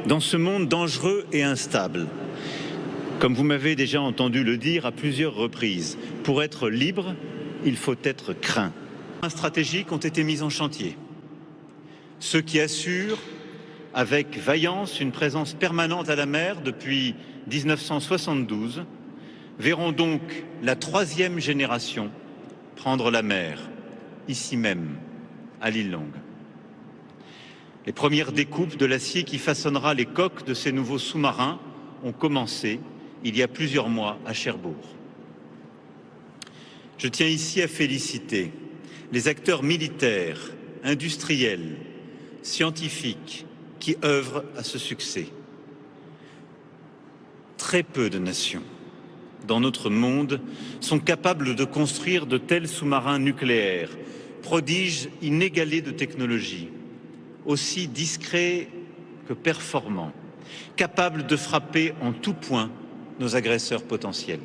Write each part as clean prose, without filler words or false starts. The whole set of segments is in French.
dans ce monde dangereux et instable. Comme vous m'avez déjà entendu le dire à plusieurs reprises, pour être libre, il faut être craint. Les stratégiques ont été mis en chantier. Ceux qui assurent avec vaillance une présence permanente à la mer depuis 1972 verront donc la troisième génération prendre la mer, ici même, à l'île Longue. Les premières découpes de l'acier qui façonnera les coques de ces nouveaux sous-marins ont commencé il y a plusieurs mois à Cherbourg. Je tiens ici à féliciter les acteurs militaires, industriels, scientifiques qui œuvrent à ce succès. Très peu de nations dans notre monde sont capables de construire de tels sous-marins nucléaires, prodiges inégalés de technologie, aussi discrets que performants, capables de frapper en tout point nos agresseurs potentiels.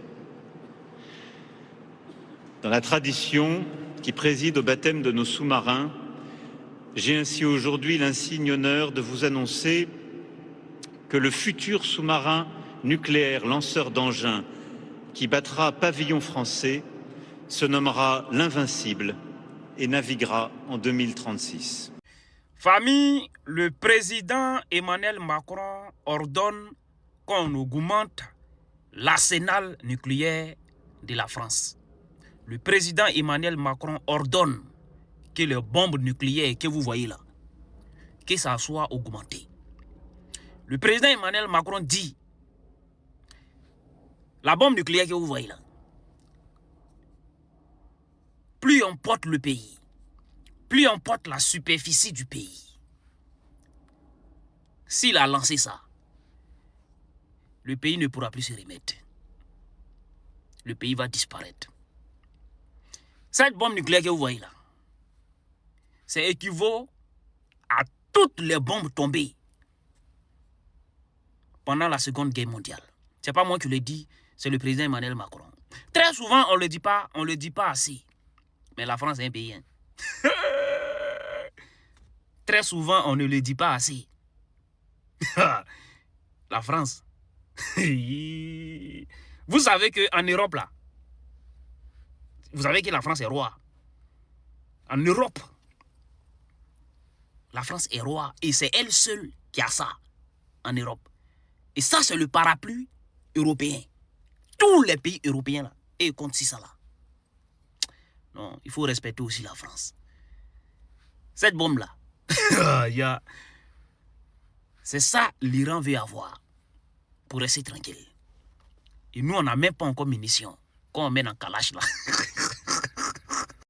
Dans la tradition qui préside au baptême de nos sous-marins, j'ai ainsi aujourd'hui l'insigne honneur de vous annoncer que le futur sous-marin nucléaire lanceur d'engins qui battra pavillon français se nommera l'Invincible et naviguera en 2036. Famille, le président Emmanuel Macron ordonne qu'on augmente l'arsenal nucléaire de la France. Le président Emmanuel Macron ordonne que les bombes nucléaires que vous voyez là, que ça soit augmenté. Le président Emmanuel Macron dit, la bombe nucléaire que vous voyez là, plus on porte le pays, plus on porte la superficie du pays. S'il a lancé ça, le pays ne pourra plus se remettre. Le pays va disparaître. Cette bombe nucléaire que vous voyez là, c'est équivaut à toutes les bombes tombées pendant la Seconde Guerre mondiale. Ce n'est pas moi qui le dis, c'est le président Emmanuel Macron. Très souvent, on ne le dit pas assez. Mais la France est un pays. Très souvent, on ne le dit pas assez. La France. Vous savez qu'en Europe, là, vous savez que la France est roi. En Europe, la France est roi et c'est elle seule qui a ça en Europe. Et ça, c'est le parapluie européen. Tous les pays européens, là, et comptent si ça là. Non, il faut respecter aussi la France. Cette bombe-là, c'est ça l'Iran veut avoir pour rester tranquille. Et nous, on n'a même pas encore munitions. Quand on met dans Kalash là.